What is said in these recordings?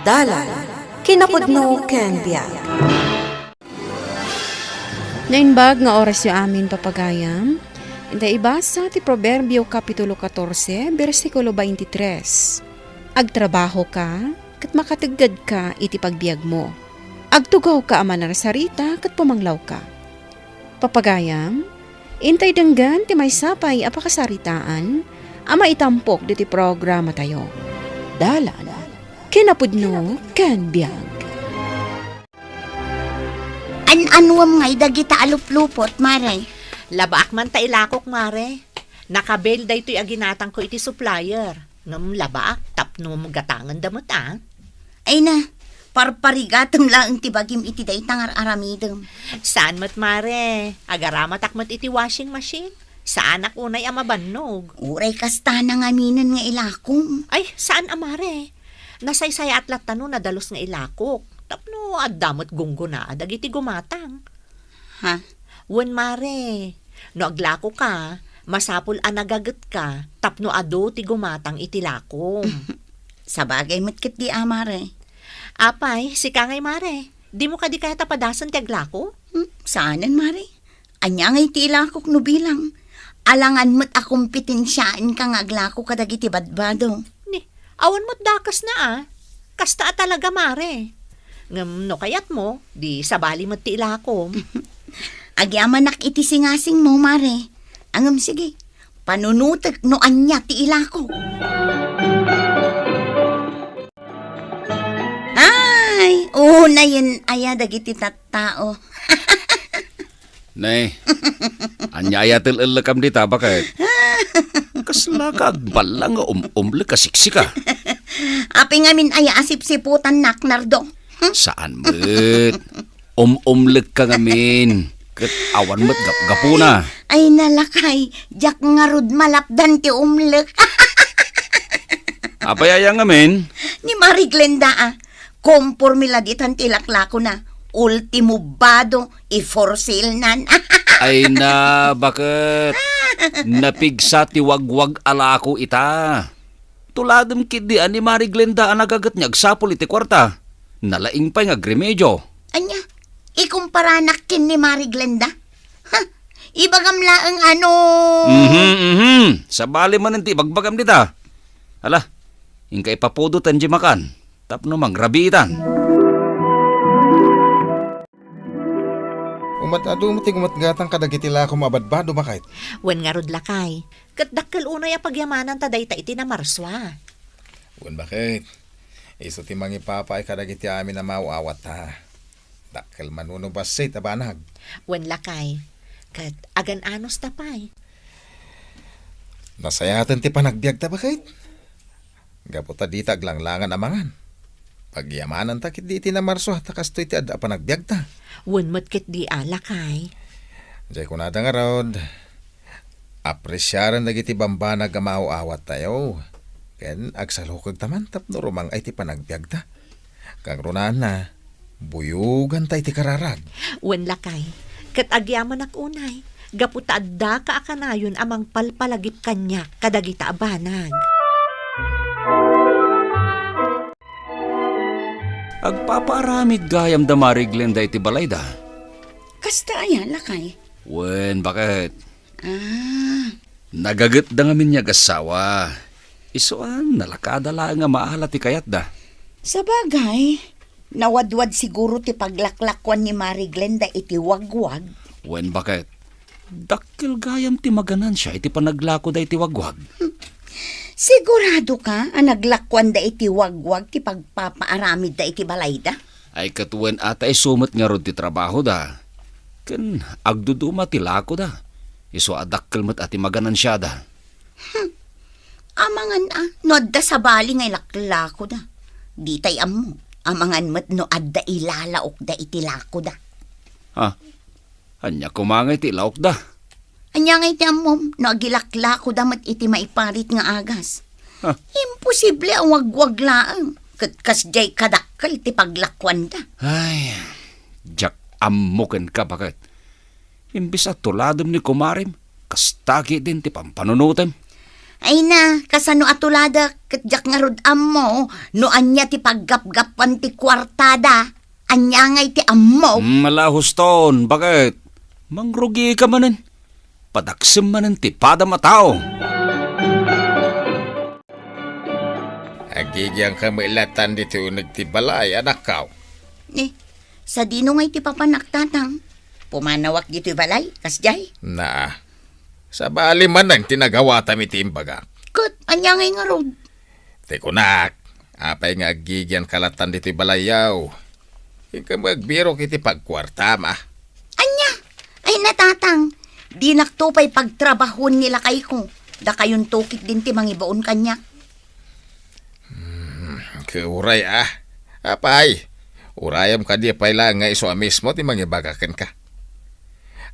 Dalan, kinapudno ken biag. Nainbag nga oras yu amin papagayam, inda ibasa ti Proverbio Kapitulo 14, versikulo 23. Agtrabaho ka, kat makatagad ka iti pagbiag mo. Agtugaw ka ama narasarita, kat pumanglaw ka. Papagayam, intay denggan ti may sapay apakasaritaan, ama itampok diti programa tayo. Dalan, kinapudno ken biag. An-anwam ngay dagita aluplupot, mare. Labaak man ta ilakok, mare. Nakabel da ito'y aginatang ko iti supplier. Ngam labaak, tapno mo gatangan damot, ah. Ay na, parparigatam lang ti bagim iti day tangar aramidem. Saan mat, mare? Agaramat akmat iti washing machine. Saan ak unay amabannog? Uray kasta na nga minan nga ilakom. Ay, saan, amare? Nasaysay atlat tano na dalos nga ilakok. Tapno addamot gunggo na dagiti gumatang. Ha? Wen, mare. No aglako ka, masapul anagaget ka, tapno ado ti gumatang iti lakom. Sa bagay matkit di amare. Apay, si kangay, mare. Di mo ka di kaya tapadasan ti aglako? Saanan, mare? Anya ngay ti ilakok no bilang. Alangan mo't akumpitensyaan ka nga aglako kadagiti badbado. Ni, awan mo't dakas na, ah. Kasta talaga, mare. Ngam no kayat mo, di sabali mo't ti ilakom. Agyaman nak iti singasing mo, mare. Angam sige, panunutag no anya ti ilako. Ay, una yun aya dagiti tattao. Nay, anya ayatil-ilakam dita, bakit? Kasla ka agbalang nga umle kasiksika. Api ngamin aya asip-siputan nak, Nardo. Saan mo't? Umleg ka ngamin. Kat awan mo't gapuna. Ay nalakay, jak ngarud malapdan ti umlek. Apayaya ngamin? Ni Marie Glenda Kompormila ditan tilaklako na. Ultimo bado, i-for sale nan. Ay na, bakit? Napigsa ti wagwag alako ita. Tuladem kidi ani Marie Glenda ang nagagat niya agsapol iti kwarta. Nalaing pa nga gremedyo. Anya, ikumparanak kin ni Marie Glenda? Ha? Ibagam laang ano... Sabali man nanti bagbagam dita. Hala, ingka ipapudutan di makan. Tapno mangrabitan. Umat-ado mo ting umatgatang kadagiti lako mabadbado makait. Wen nga rod lakay. Kat dakkel unay a pagyamanan ta dayta iti na marswa. Wan bakit? Iso ti mangi papa ay kadagiti amin na mauawat ta. Dakkel manuno basay tabanag. Wen lakay. Kat agan anos tapay. Nasayatan ti panagbiag ta bakit? Gaputa di taglanglangan amangan. Pagyamanan ta kit di ti na marso takas to iti adda panagbiag ta. Wen mo't kit di lakay. Diyay ko nada nga rod. Apresyaran dagiti bambanag nga mauawat tayo. Ken agsalukag taman tapno rumang ay ti panagbiag ta. Kang runan na, buyugan tay ti kararag. Wen lakay. Kat agyaman ak unay. Gaputa adda ka akanayon amang palpalagip kanya kadagita abanag. Agpaparamid gayam da Marie Glenda iti balayda. Kasta aya, lakay. Wen, bakit? Ah, Nagagat da ngamin niya gasawa. Isuan, nalakada lang nga maalat ti kayat da. sa bagay, nawadwad siguro ti paglaklakwan ni Marie Glenda iti wagwag. Wen, bakit? Dakil gayam ti maganan siya iti panaglako da iti wagwag. Sigurado ka ang naglakwan da iti wagwag ti pagpapaaramid da iti balayda? Ay katuwen ata ay sumot nga rod ti trabaho da. Ken agduduma ti lako da. Iso adakkel met ati maganan siya da. Amangan no adda sa bali ngay laklako da. Di tay ammo, amangan met no adda ilalaok da iti lako da. Ha? Anya kumangay ti laok da. Anya ngay ti ammo, no agilaklako da met iti maiparit nga agas. Ha? Imposible ang wagwag laang. Kas jay kadakkel ti paglakwan da. Ay, jak amuken ka bakit? Imbis at tuladom ni kumarim, kastagi din ti pampanunutem. Ay na, kasano atulada, katjak nga rod mo, no anya ti paggap-gapan ti kwartada, anya ngay ti ammo. Malahos ton, bakit? Mangrugi ka manen. Padaksim manen ti pada matao. Agigyan ka mailatan dito nagtibalay, anak kao. Sa dino ngay ti papanaktatang, pumanawak dito balay, kasjay. Na, sa bali man ang tinagawa tami timbaga. Kat, anya ngay nga rod. Tekunak, apay nga agigyan kalatan dito balayaw. Ika magbiro kiti pagkwarta ma. Anya, ay natatang, di naktupay pagtrabahon nila kay ko. Da kayon tukit din ti mangibaon kanya. Kauray Apay, urayam ka di pay lang nga iso mismo ti mangibagakan ka.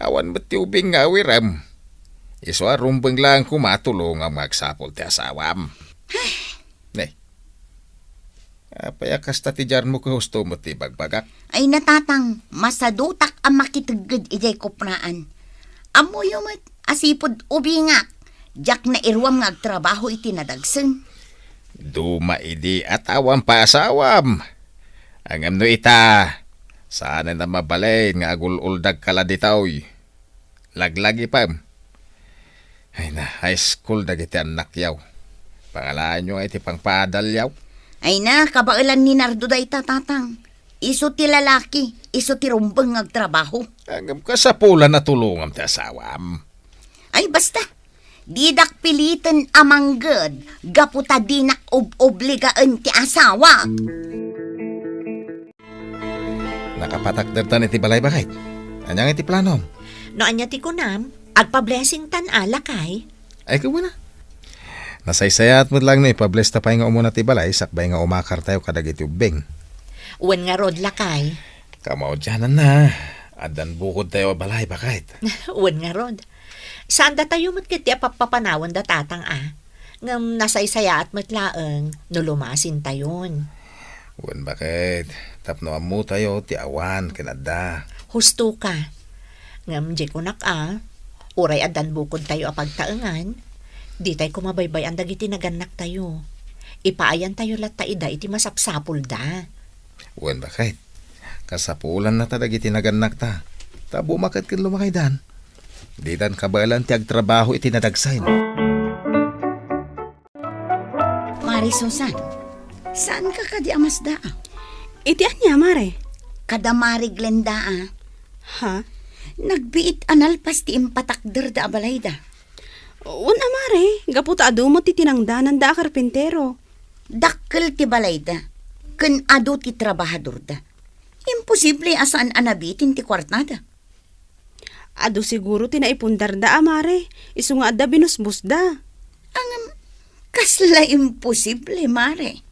Awan ba't ti ubing nga wiram? Iso rumbeng lang kumatulong ang magsapol ti asawam. Nay, apay kasta ti jar mo gusto mo ti bagbagak. Ay natatang, masadutak ang makitagad ijay kupnaan. Amo yumat, asipod ubingak. Jak na irwam nga agtrabaho iti nadagsen. Duma idi at awam pa asawam. Ang amno ita, sana na mabalay nga agululdag kala ditaw. Laglagi pa. Ay na, high school dagiti anak yaw. Pangalaan nyo ay ti pangpadal yaw. Ay na, kabailan ni Nardo day tatatang. Iso ti lalaki, iso ti rumbeng agtrabaho. Ang kasapulan na tulungam ti asawam. Ay basta, didak pilitan amanggad, gaputa dinak obligaan ti asawa. Nakapatakder tan iti balay bakit? Anyang iti planom? No anya ti kunam, agpa-blessing tan alakay. Ay kawa na. Nasaysayat mo lang na ipabless ta pay nga umuna ti balay, sakbay nga umakar tayo kadagiti ubing. Uwan nga rod lakay. Kamao dyanan na. Adan bukod tayo balay bakit? Uwan nga rod. Saan da tayo matkiti apapapanawan da tatang ngam nasaysaya at matlaeng no lumasin tayon. Wan bakit? Tapno amu tayo ti awan kinada. Husto ka. Ngam di kunak uray adan bukod tayo apagtaengan. Di tayo kumabaybay ang dagiti naganak tayo. Ipaayan tayo lata ida iti masapsapul da. Wan bakit? Kasapulan na ta dagiti naganak ta. Tabo makat kin lumakay dan. Di dan kabalan ti agtrabaho iti nadagsayn. Mari Susan, saan ka kadi amasda? Iti anya, mare. Kada Mari Glenda Ha? nagbiit analpas ti impatakder da abalay da. Una, mare. Gaputa adumot ti tinangdanan da karpintero. Dakkel ti balay da, ken ado ti trabahador da. Imposible asaan anabitin ti kwartada. Ado siguro tinaipundar da, mare. Isu nga adda binusbus da. Kasla imposible, Mare.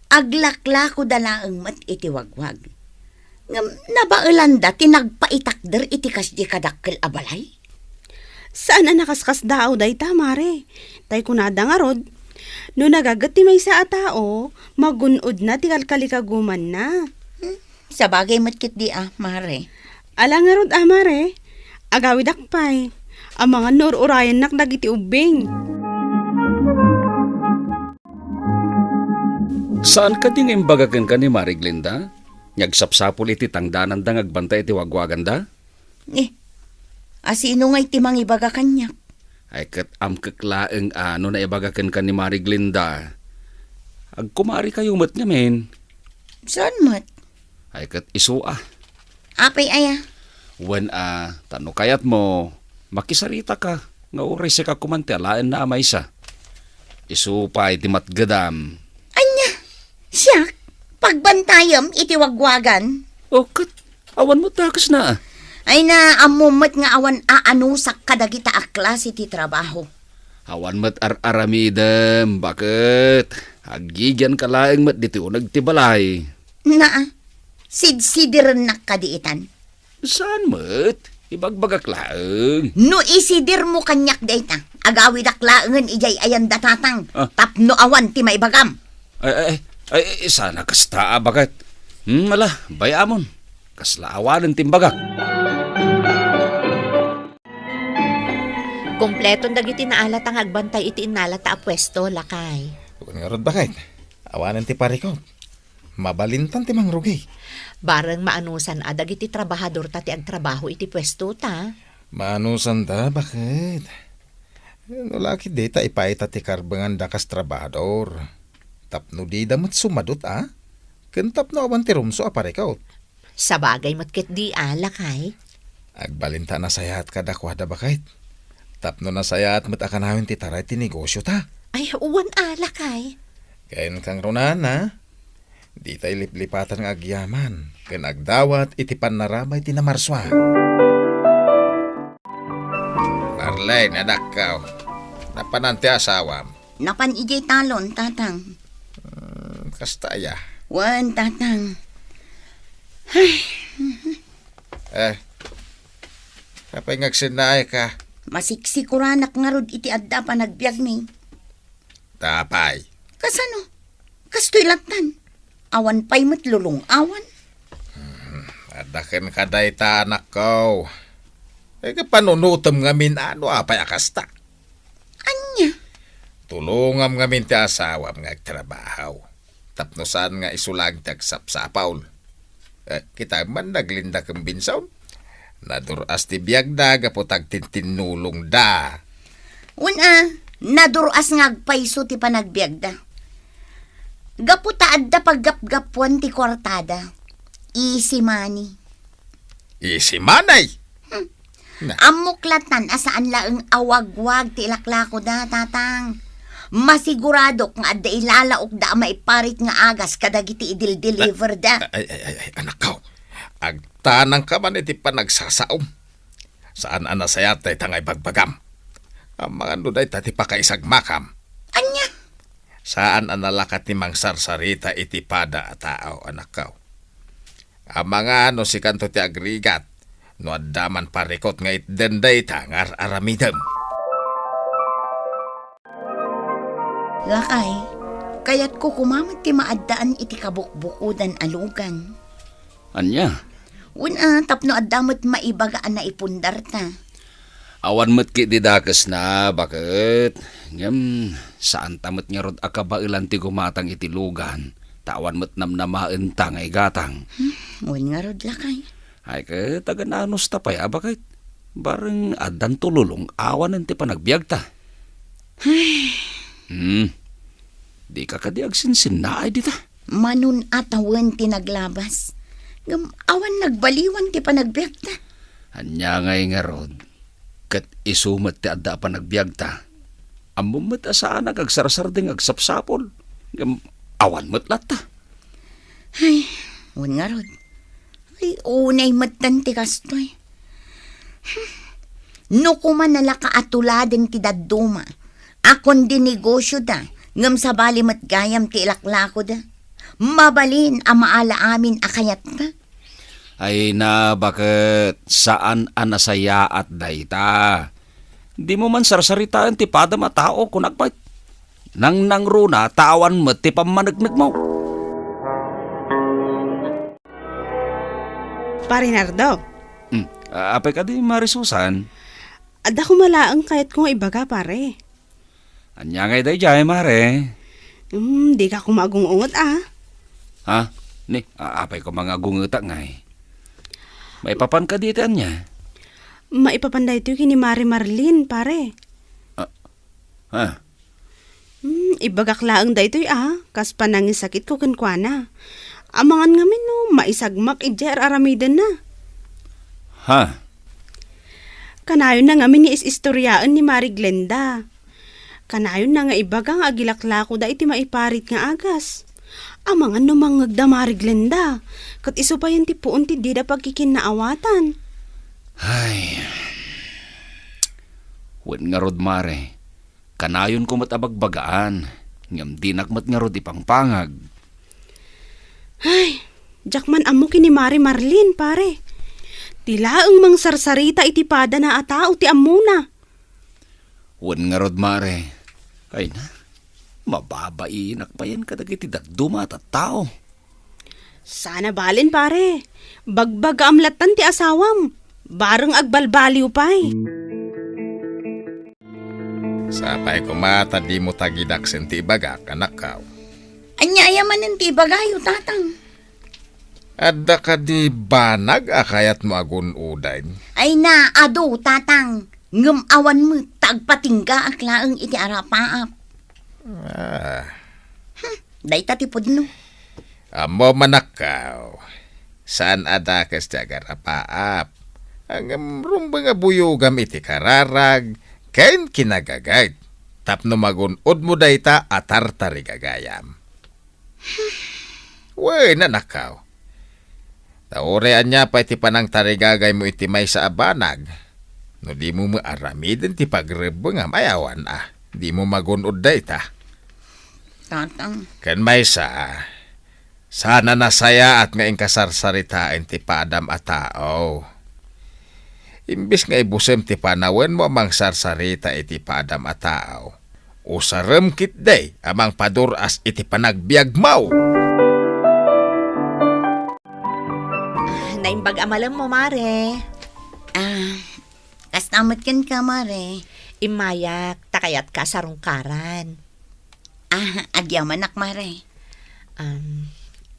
Aglaklako dalaang mat iti wagwag. Ngam nabailan da tinagpaitakder iti kasdi kadakkel abalay. Saan na nakaskas daaw day ta, mare? Tay kunada nga rod. No nagagat ti may sa atao, magunod na ti kalkalikaguman na. Sa bagay matkit di Mare. Ala nga rod, mare. Agawid akpay. Ang mga nururayan nak dagiti ubing. Saan ka din imbagakan ka ni Mari Glenda? Nyagsapsapol iti tangdanan da ngagbantay iti wagwagan da? Asino nga iti mangibaga kanyak? Ay kat amkaklaeng na ibagakan ka ni Mari Glenda. Agkumari kayo mat ngamin. Saan mat? Ay kat isu Apay aya. Wen tano kayat mo, makisarita ka. Nga uray sa kakumantialaan na amay sa. Isu pa iti matgadam. Anya, siya, pagbantayam iti wagwagan. O kat, awan mo takas na. Ay na amumat nga awan aanusak kadagita aklas iti trabaho. Awan mat aramidem, bakit? Agigyan ka laeng mat dito nagtibalay. Na, sidsidiran nakadiitan. Saan mat? Ibagbagak laeng. No isidir mo kanyak dayta. Agawid aklaangan ijay ayan datatang. Tapno awan ti maibagam. Ay, sana kasta bakit? Ala, bayamon. Kasla awanan timbagak. Kung Kumpleton dagiti naalat ang agbantay iti inalat a pwesto, lakay. Kung nga rod bakit? Awanan ti parikot. Mabalintan ti mangrugi. Barang maanusan a dagiti trabahador ta ti agtrabaho iti pwesto ta. Maanusan da, bakit? Nulaki di ta ipaita ti karbangan dakas trabahador. Tapno di damat sumadot Kentap no awan ti rumso a parikot. Sa bagay matkit di lakay. Agbalinta na sayat ka dakwa da bakit? Tapno na sayat mat akanawin ti taray ti negosyo ta. Ay, uwan lakay. Kain kang runan Di tayo liplipatan ng agyaman. Ken agdawat iti panaramay ti namarswa. Marlene, anak ka. Napananti asawam. Napan ijay talon, tatang. Kastaya. Wan, tatang. Kapay ngagsinay ka. Masiksikuran nga rod iti adda pa nagbiag mi. Tapay. Kasano? Kastoy latan. Awan pa'y matlulong awan. Adaken ka dayta anak ko. Kapanunutom ngamin apay akasta. Anya? Tulungam ngamin ti asawam ngagtrabaho. Tapno saan nga isulag ti agsapsapaul. Kita man naglinda kang binsaw. Naduras ti biyag da gapotag tintinulong da. Naduras nga agpaiso ti panagbiag da. Gaputaad da paggapgapuan ti kwartada. Easy money. Easy manay. Amuklatan asaan laeng awagwag ti ilaklako da, tatang. Masigurado kung adda ilalaok da maiparit nga agas kadagiti idil-deliver da. Ay, anak ko. Agtanang ka man iti panagsasaom. Saan anasayat ay tangay bagbagam. Ang mga nuday tati pakaisagmakam. Anya? Saan analakat ni mang sarsarita iti pada a tao, anak ko. Ang mga si kanto ti agrigat, no addaman parikot nga itdenday tangar aramidem. Lakay, kaya't ko kumamat ti maaddaan iti kabukbukudan alugan. Anya? Tapno addamot maibagaan na ipundar ta. Awan mo't kididakas na, bakit? Ngam, saan tamot nga rod akabailan ti gumatang iti lugan. Tawan mo't namnamaen tangay gatang. Nga rod, lakay. Ay ka, taga-nanos tapay, bakit? Barang adan tululong awan ti panagbiag ta. Di ka kadiag sinsin na ay dita. Manun atawan ti naglabas. Awan nagbaliwan ti panagbiag ta. Anya ngay nga rod. Kat isumat ti adda pa nagbiag ta. Amumat asaan agsarsar ding agsapsapol. Awan mat lat ta. Ay, nga rod. Ay, unay matan ti kastoy. No kuman nalaka atuladeng ti dadduma. Akon din negosyo da. Ngam sa bali mat gayam ti ilaklako da. Mabalin ang maala amin akayat ta. Ay na, bakit? Saan anasaya at dayta? Di mo man sarsaritaan ti padam a tao kung agpait. Nang nangruna, tawan mo ti pamanagnag mo. Pare Nardo, Apay ka di marisusan. adda ko malaang kahit kung ibaga pare. Anya ngay day jay, mare. Di ka kumagungungot Ha? Ni, apay ko mga gunguta ngay. May papan ka dito anya. Maipapanday ito kini Mari Marlene, pare. Ha? Ibagak laang da ito'y kas panangin sakit ko kankwana. Amangan ngamin no, maisagmak ijer aramidan na. Ha? Kanayon na ngamin ni is-istoryaan ni Mari Glenda. Kanayon na nga ibagang agilaklako da iti maiparit nga agas. Amangan no mangagda Mari Glenda. Kat iso pa yan ti puon ti di da pagkikinaawatan. Ay. Wen nga rod mare. Kanayon ko matabagbagaan. Ngam dinakmat nga rod ipangpangag. Ay, jakman amo kini Mari Marlene, pare. Tila ang mang sarsarita iti pada na atao ti amuna. Wen nga rod mare. Ay na. Mababainak pa yan kadagiti daduma at tao. Sana balin, pare. Bagbag amlatan ti asawam. Bareng agbalbaliw pa'y. Sapay ko mata di mo tagidak senti bagak anak kao. Anyaya man ng tibagayo, tatang. Adda ka di banag akayat mo agun uday. Ay na, ado, tatang. Ngamawan mo, tagpatingga aklaang iti arapaap. Ah, Day tatipod no. amo manakaw. Saan ada kas jagar apaap? Ang rumba nga buyugam iti kararag, kain kinagagay. Tapno magunod mo dayta atar tarigagayam. Wey, nanakaw. Taurean niya pa iti panang tarigagay mo iti may sa abanag. No di mo maaramid ti pagrebo nga mayawan Di mo magunod dayta. Tatang. Kan may sana nasaya at nga inkasarsaritain ti padam a tao. Imbis nga ibusem ti panawen mo amang sarsarita iti padam a tao. Usarem kit day amang paduras iti panagbiagmaw. Naimbag amalam mo, Mare. Kastamot ken ka, mare. Imayak, takayat ka sa rungkaran. Agyaman ak, mare.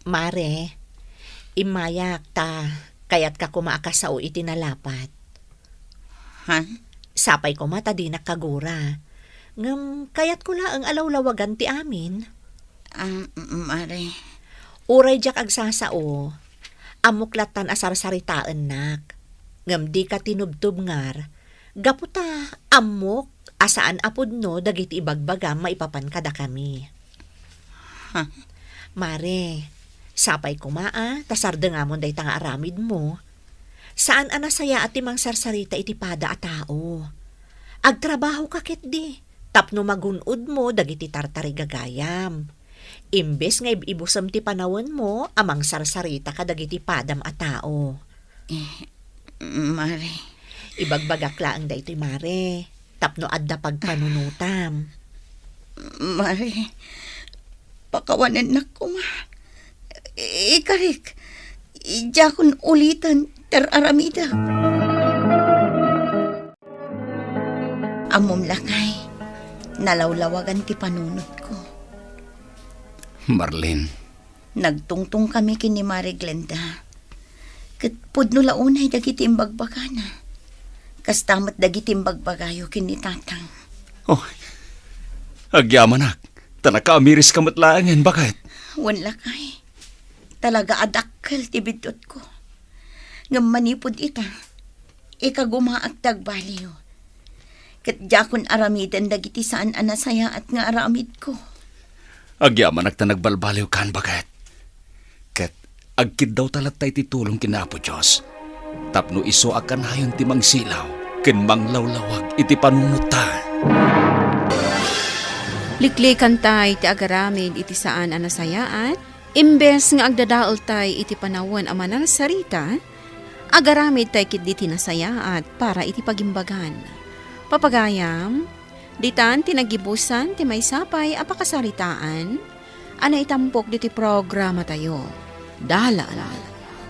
Mare, imayak ta, kayat ka kumaaka sa iti nalapat. Ha? Sapay ko mata di nakagura. Kayat ko la ang alawlawagan ti amin. Mare. Uray jak agsasao, amuklatan asar-saritaan nak. Ngam di ka tinubtub ngar, gaputa amok asaan apod no dagiti ibagbagam maipapan kada kami. Ha? Mare, sapay kumaa, tasarda nga mo day tanga aramid mo. Saan anasaya at timang sarsarita iti pada a tao? Agtrabaho ka ket di, tapno magunod mo dagiti tartari gagayam. Imbes nga ibusam ti panawon mo, amang sarsarita ka dagiti padam a tao. Mare. Ibagbagak laang da ito'y mare, tapno adda pagpanunutam. Mare. Pakawanan na ko, ma. Ikarik. Ija kon ulitan ter aramida. Amom lakay. Nalawlawagan ti panunot ko. Marlene, Nagtungtong kami kini Mare Glenda. Kat pudno launay dagiti imbagbagana. Kastamat dagiti imbagbagayo kini tatang. oh, agyamanak, tanaka amiris kamat laangan, bakit? Wan lakay. Talaga adakkel ti bidot ko. Ngam manipod ita. Ikagumaak tagbaliw. Kat jakon aramidan dagiti saan anasaya at nga aramid ko. Agyamanak ta nagbalbaliw kan, bakit? Ket, agkid daw talat tay ti tulong kinapo Diyos. Tapno iso akan hayon ti mangsilaw, ken manglawlawag iti panunuta. Liklikan tay ti agaramid iti saan anasayaan, imbes nga agdadaol tay iti panawan a manarsarita, agaramid tay kit di tinasayaat para iti pagimbagan. Papagayam, ditan tinagibusan ti may sapay a pakasaritaan, ana itampok diti programa tayo. Dalan,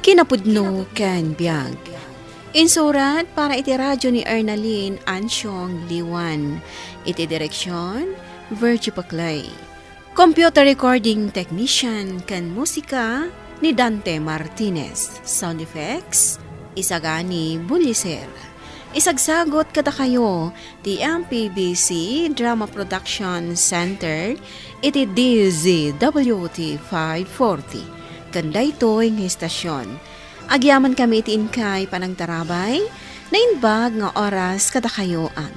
kinapudno ken biag. Insurat para iti radyo ni Ernalyn Ansyong Liwan. Iti direksyon, Virgie Paclay. Computer recording technician ken musika ni Dante Martinez. Sound effects, Isagani Buliser. Isagsagot kada kayo ti MPBC Drama Production Center iti DZWT 540. Kanda ito'y ng istasyon. Agyaman kami iti inkay panang tarabay na inbag nga oras kada kayo ang